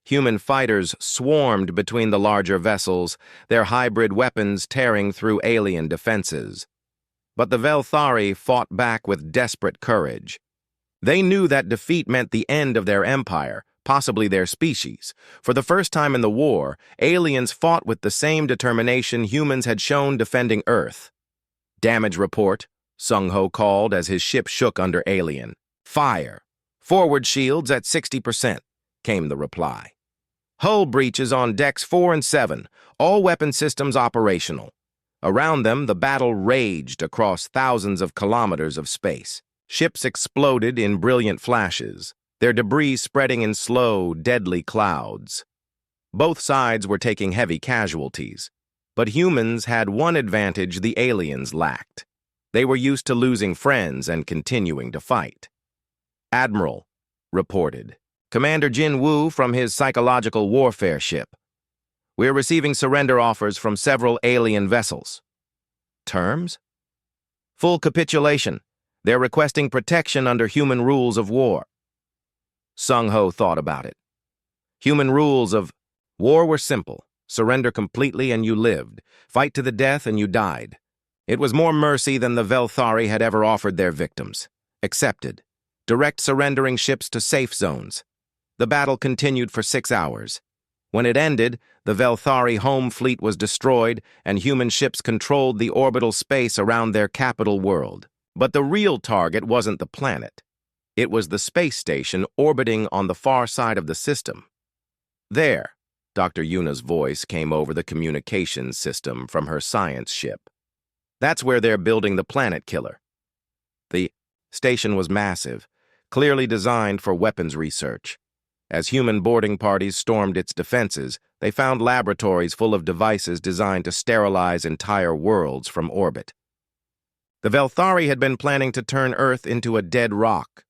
Human fighters swarmed between the larger vessels, their hybrid weapons tearing through alien defenses. But the Velthari fought back with desperate courage. They knew that defeat meant the end of their empire, possibly their species. For the first time in the war, aliens fought with the same determination humans had shown defending Earth. "Damage report," Sung-Ho called as his ship shook under alien. "Fire. Forward shields at 60%, came the reply. "Hull breaches on decks 4 and 7, all weapon systems operational." Around them, the battle raged across thousands of kilometers of space. Ships exploded in brilliant flashes, their debris spreading in slow, deadly clouds. Both sides were taking heavy casualties, but humans had one advantage the aliens lacked. They were used to losing friends and continuing to fight. "Admiral," reported Commander Jin Woo from his psychological warfare ship. "We're receiving surrender offers from several alien vessels." "Terms?" "Full capitulation. They're requesting protection under human rules of war." Sung-Ho thought about it. Human rules of war were simple. Surrender completely and you lived. Fight to the death and you died. It was more mercy than the Velthari had ever offered their victims. Accepted. Direct surrendering ships to safe zones. The battle continued for 6 hours. When it ended, the Velthari home fleet was destroyed and human ships controlled the orbital space around their capital world. But the real target wasn't the planet. It was the space station orbiting on the far side of the system. "There," Dr. Yuna's voice came over the communications system from her science ship. "That's where they're building the planet killer." The station was massive, clearly designed for weapons research. As human boarding parties stormed its defenses, they found laboratories full of devices designed to sterilize entire worlds from orbit. The Velthari had been planning to turn Earth into a dead rock.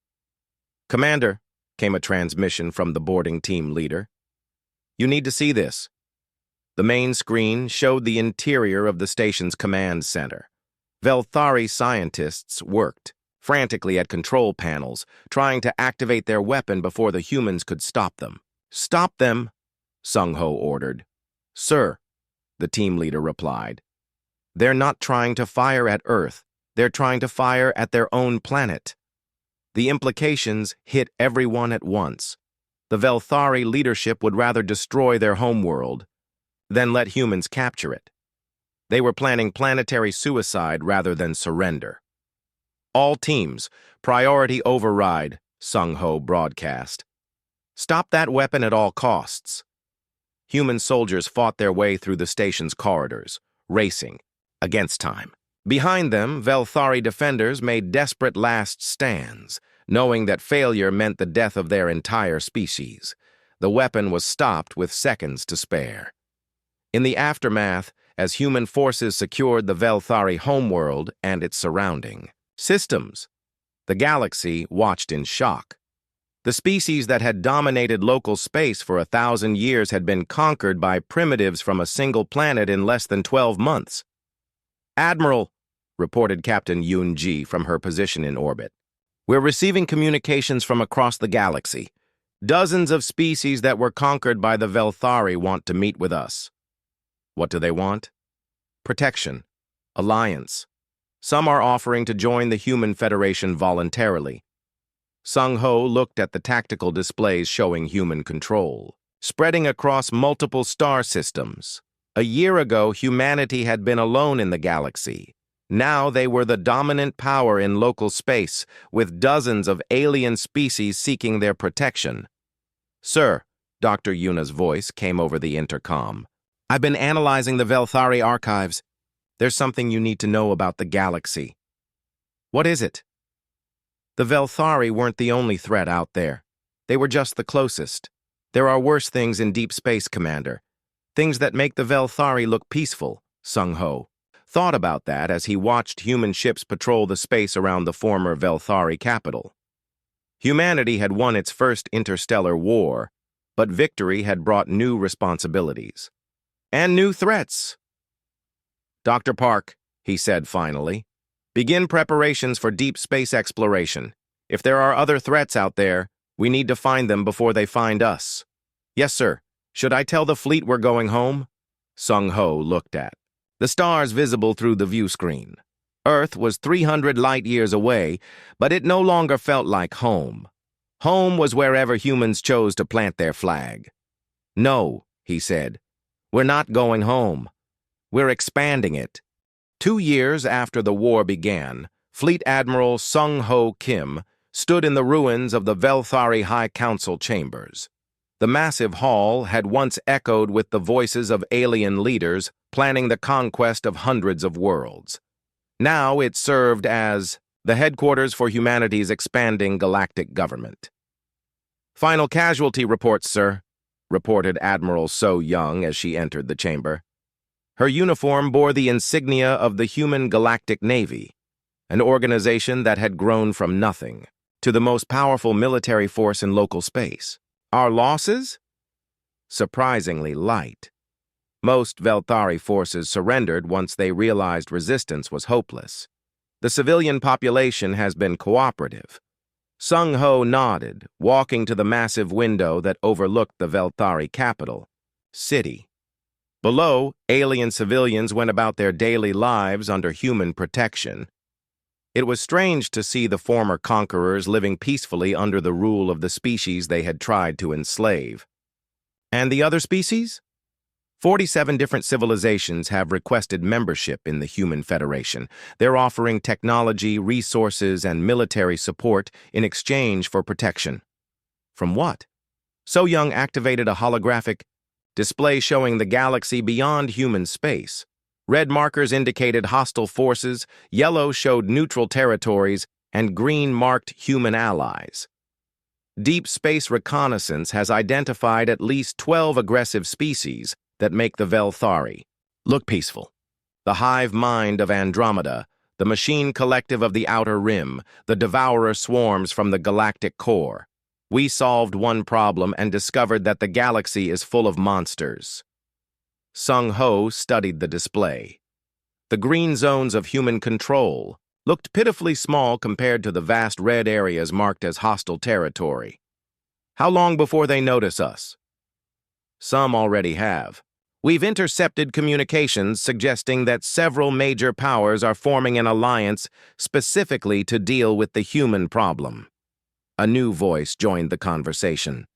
"Commander," came a transmission from the boarding team leader. "You need to see this." The main screen showed the interior of the station's command center. Velthari scientists worked frantically at control panels, trying to activate their weapon before the humans could stop them. "Stop them," Sung-Ho ordered. "Sir," the team leader replied. "They're not trying to fire at Earth. They're trying to fire at their own planet." The implications hit everyone at once. The Velthari leadership would rather destroy their homeworld than let humans capture it. They were planning planetary suicide rather than surrender. "All teams, priority override," Sung-Ho broadcast. "Stop that weapon at all costs." Human soldiers fought their way through the station's corridors, racing against time. Behind them, Velthari defenders made desperate last stands, knowing that failure meant the death of their entire species. The weapon was stopped with seconds to spare. In the aftermath, as human forces secured the Velthari homeworld and its surrounding systems, the galaxy watched in shock. The species that had dominated local space for 1,000 years had been conquered by primitives from a single planet in less than 12 months. "Admiral," reported Captain Yoon-ji from her position in orbit, "we're receiving communications from across the galaxy. Dozens of species that were conquered by the Velthari want to meet with us." "What do they want?" "Protection. Alliance. Some are offering to join the Human Federation voluntarily." Sung-Ho looked at the tactical displays showing human control, spreading across multiple star systems. A year ago, humanity had been alone in the galaxy. Now they were the dominant power in local space, with dozens of alien species seeking their protection. "Sir," Dr. Yuna's voice came over the intercom. "I've been analyzing the Velthari archives. There's something you need to know about the galaxy." "What is it?" "The Velthari weren't the only threat out there. They were just the closest. There are worse things in deep space, Commander. Things that make the Velthari look peaceful," Sung-Ho thought about that as he watched human ships patrol the space around the former Velthari capital. Humanity had won its first interstellar war, but victory had brought new responsibilities. And new threats. "Dr. Park," he said finally, "begin preparations for deep space exploration. If there are other threats out there, we need to find them before they find us." "Yes, sir. Should I tell the fleet we're going home?" Sung-ho looked at the stars visible through the view screen. Earth was 300 light-years away, but it no longer felt like home. Home was wherever humans chose to plant their flag. "No," he said. "We're not going home. We're expanding it." 2 years after the war began, Fleet Admiral Sung-ho Kim stood in the ruins of the Velthari High Council chambers. The massive hall had once echoed with the voices of alien leaders planning the conquest of hundreds of worlds. Now it served as the headquarters for humanity's expanding galactic government. "Final casualty reports, sir," reported Admiral So Young as she entered the chamber. Her uniform bore the insignia of the Human Galactic Navy, an organization that had grown from nothing to the most powerful military force in local space. "Our losses?" "Surprisingly light. Most Velthari forces surrendered once they realized resistance was hopeless. The civilian population has been cooperative." Sung-ho nodded, walking to the massive window that overlooked the Velthari capital, city. Below, alien civilians went about their daily lives under human protection. It was strange to see the former conquerors living peacefully under the rule of the species they had tried to enslave. And the other species? 47 different civilizations have requested membership in the Human Federation. They're offering technology, resources, and military support in exchange for protection. From what? So Young activated a holographic display showing the galaxy beyond human space. Red markers indicated hostile forces, yellow showed neutral territories, and green marked human allies. Deep space reconnaissance has identified at least 12 aggressive species that make the Velthari look peaceful. The hive mind of Andromeda, the machine collective of the Outer Rim, the devourer swarms from the galactic core. We solved one problem and discovered that the galaxy is full of monsters. Sung-ho studied the display. The green zones of human control looked pitifully small compared to the vast red areas marked as hostile territory. "How long before they notice us?" "Some already have. We've intercepted communications suggesting that several major powers are forming an alliance specifically to deal with the human problem." A new voice joined the conversation.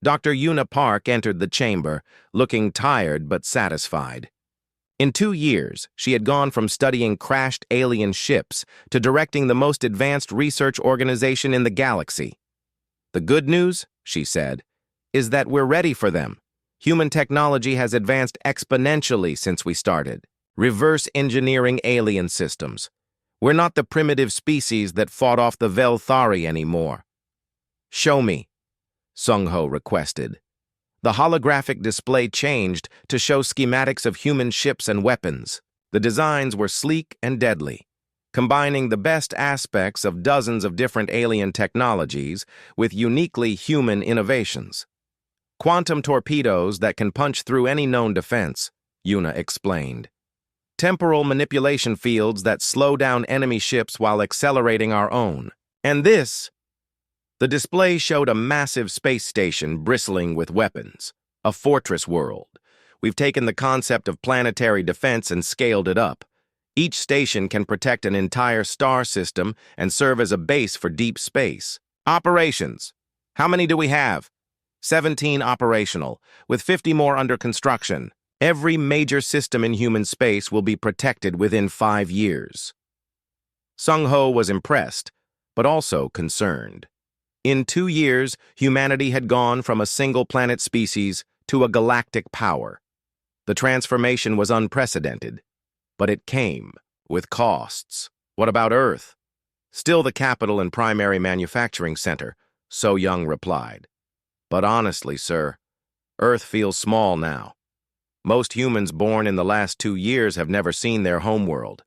Dr. Yuna Park entered the chamber, looking tired but satisfied. In 2 years, she had gone from studying crashed alien ships to directing the most advanced research organization in the galaxy. "The good news," she said, "is that we're ready for them. Human technology has advanced exponentially since we started, reverse engineering alien systems. We're not the primitive species that fought off the Velthari anymore." "Show me," Sung-ho requested. The holographic display changed to show schematics of human ships and weapons. The designs were sleek and deadly, combining the best aspects of dozens of different alien technologies with uniquely human innovations. "Quantum torpedoes that can punch through any known defense," Yuna explained. "Temporal manipulation fields that slow down enemy ships while accelerating our own. And this..." The display showed a massive space station bristling with weapons, a fortress world. "We've taken the concept of planetary defense and scaled it up. Each station can protect an entire star system and serve as a base for deep space. Operations. How many do we have?" 17 operational, with 50 more under construction. Every major system in human space will be protected within 5 years. Sung-ho was impressed, but also concerned. In 2 years, humanity had gone from a single-planet species to a galactic power. The transformation was unprecedented, but it came with costs. "What about Earth?" "Still the capital and primary manufacturing center," So Young replied. "But honestly, sir, Earth feels small now. Most humans born in the last 2 years have never seen their homeworld.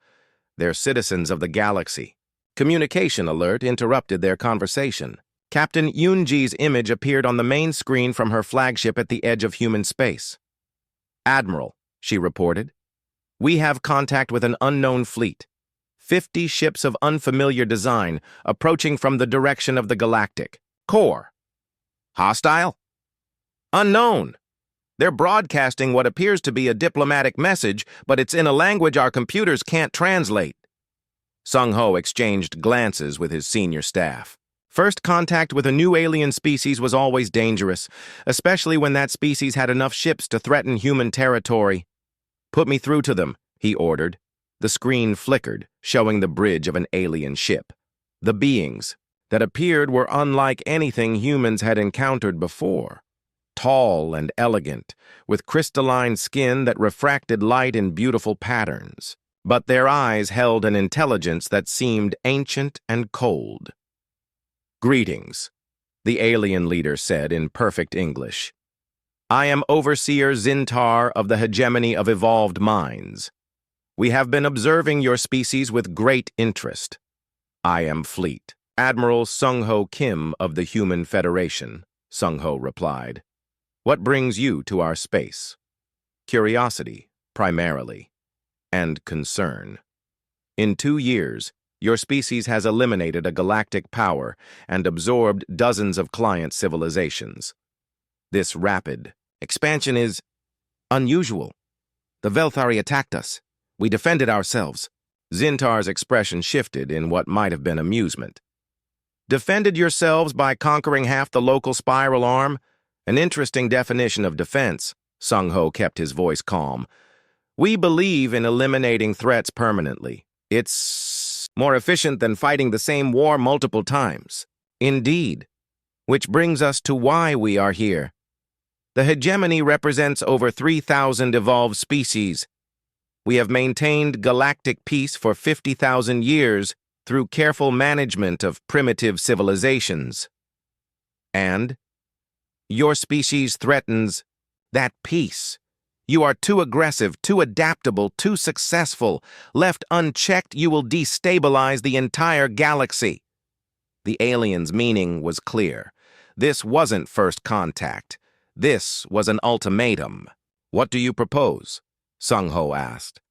They're citizens of the galaxy." Communication alert interrupted their conversation. Captain Yunji's image appeared on the main screen from her flagship at the edge of human space. "Admiral," she reported, "we have contact with an unknown fleet. 50 ships of unfamiliar design approaching from the direction of the Galactic core. Hostile? Unknown. They're broadcasting what appears to be a diplomatic message, but it's in a language our computers can't translate." Sung-ho exchanged glances with his senior staff. First contact with a new alien species was always dangerous, especially when that species had enough ships to threaten human territory. "Put me through to them," he ordered. The screen flickered, showing the bridge of an alien ship. The beings that appeared were unlike anything humans had encountered before. Tall and elegant, with crystalline skin that refracted light in beautiful patterns. But their eyes held an intelligence that seemed ancient and cold. "Greetings," the alien leader said in perfect English. "I am Overseer Zintar of the Hegemony of Evolved Minds. We have been observing your species with great interest. I am Fleet. Admiral Sung-ho Kim of the Human Federation," Sung-ho replied. "What brings you to our space?" "Curiosity, primarily, and concern. In 2 years, your species has eliminated a galactic power and absorbed dozens of client civilizations. This rapid expansion is unusual. The Velthari attacked us. We defended ourselves." Zintar's expression shifted in what might have been amusement. "Defended yourselves by conquering half the local spiral arm? An interesting definition of defense." Sung-ho kept his voice calm. "We believe in eliminating threats permanently. It's more efficient than fighting the same war multiple times." "Indeed. Which brings us to why we are here. The hegemony represents over 3,000 evolved species. We have maintained galactic peace for 50,000 years through careful management of primitive civilizations. And your species threatens that peace. You are too aggressive, too adaptable, too successful. Left unchecked, you will destabilize the entire galaxy." The alien's meaning was clear. This wasn't first contact. This was an ultimatum. "What do you propose?" Sung-ho asked.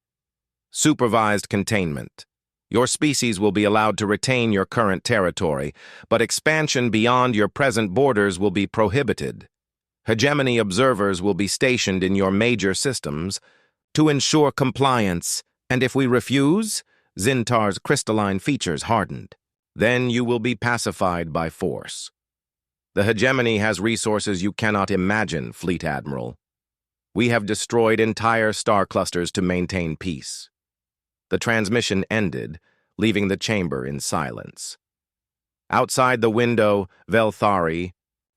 "Supervised containment. Your species will be allowed to retain your current territory, but expansion beyond your present borders will be prohibited. Hegemony observers will be stationed in your major systems to ensure compliance, and if we refuse," Zintar's crystalline features hardened, "then you will be pacified by force. The hegemony has resources you cannot imagine, Fleet Admiral. We have destroyed entire star clusters to maintain peace." The transmission ended, leaving the chamber in silence. Outside the window, Velthari,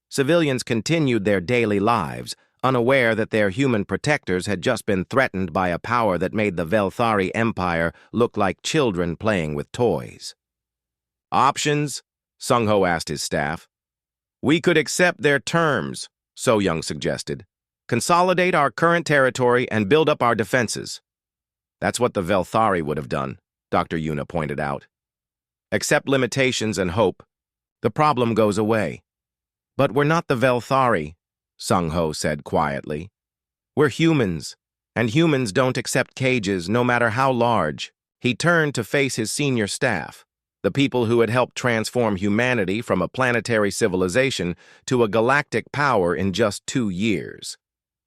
civilians continued their daily lives, unaware that their human protectors had just been threatened by a power that made the Velthari Empire look like children playing with toys. "Options?" Sung-ho asked his staff. "We could accept their terms," So-young suggested. "Consolidate our current territory and build up our defenses." "That's what the Velthari would have done," Dr. Yuna pointed out. "Accept limitations and hope. The problem goes away." "But we're not the Velthari," Sung-ho said quietly. "We're humans, and humans don't accept cages, no matter how large." He turned to face his senior staff, the people who had helped transform humanity from a planetary civilization to a galactic power in just 2 years.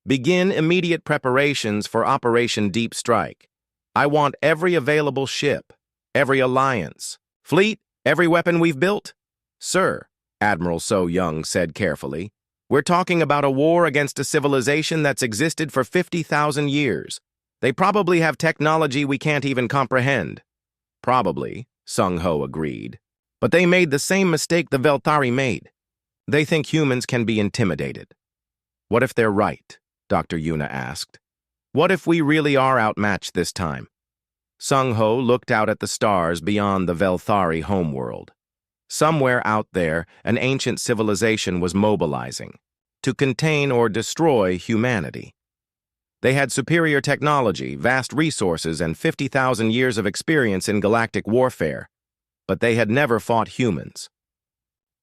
"Begin immediate preparations for Operation Deep Strike. I want every available ship, every alliance, fleet, every weapon we've built." "Sir," Admiral So-young said carefully, "we're talking about a war against a civilization that's existed for 50,000 years. They probably have technology we can't even comprehend." "Probably," Sung-ho agreed. "But they made the same mistake the Velthari made. They think humans can be intimidated." "What if they're right?" Dr. Yuna asked. "What if we really are outmatched this time?" Sung-ho looked out at the stars beyond the Velthari homeworld. Somewhere out there, an ancient civilization was mobilizing to contain or destroy humanity. They had superior technology, vast resources, and 50,000 years of experience in galactic warfare, but they had never fought humans.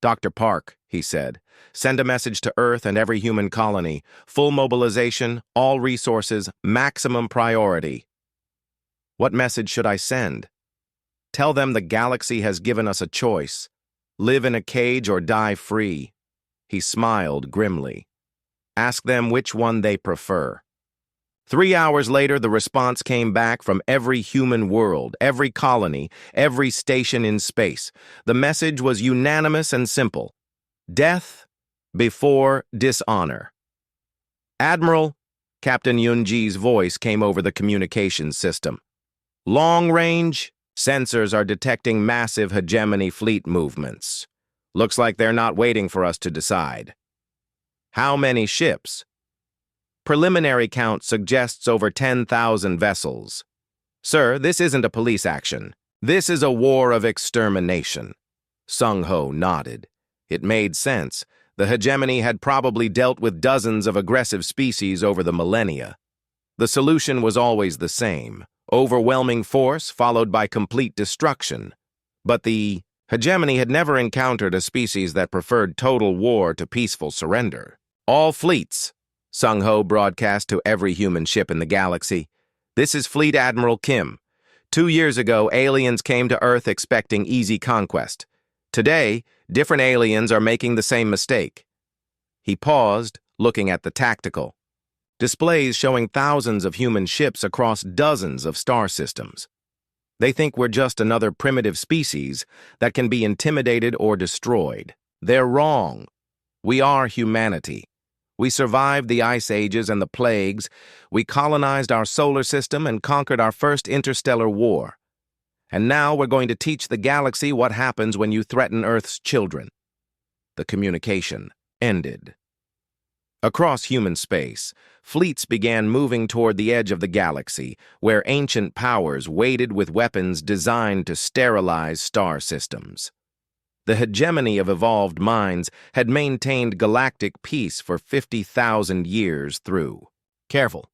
Dr. Park, he said, send a message to Earth and every human colony. Full mobilization, all resources, maximum priority. What message should I send? Tell them the galaxy has given us a choice. Live in a cage or die free. He smiled grimly. Ask them which one they prefer. 3 hours later, the response came back from every human world, every colony, every station in space. The message was unanimous and simple. Death before dishonor. Admiral, Captain Yunji's voice came over the communications system. Long range, sensors are detecting massive hegemony fleet movements. Looks like they're not waiting for us to decide. How many ships? Preliminary count suggests over 10,000 vessels. Sir, this isn't a police action. This is a war of extermination. Sung Ho nodded. It made sense. The hegemony had probably dealt with dozens of aggressive species over the millennia. The solution was always the same. Overwhelming force followed by complete destruction. But the hegemony had never encountered a species that preferred total war to peaceful surrender. All fleets, Sung Ho broadcast to every human ship in the galaxy. This is Fleet Admiral Kim. 2 years ago, aliens came to Earth expecting easy conquest. Today, different aliens are making the same mistake. He paused, looking at the tactical. Displays showing thousands of human ships across dozens of star systems. They think we're just another primitive species that can be intimidated or destroyed. They're wrong. We are humanity. We survived the ice ages and the plagues. We colonized our solar system and conquered our first interstellar war. And now we're going to teach the galaxy what happens when you threaten Earth's children. The communication ended. Across human space, fleets began moving toward the edge of the galaxy, where ancient powers waited with weapons designed to sterilize star systems. The hegemony of evolved minds had maintained galactic peace for 50,000 years through. Careful.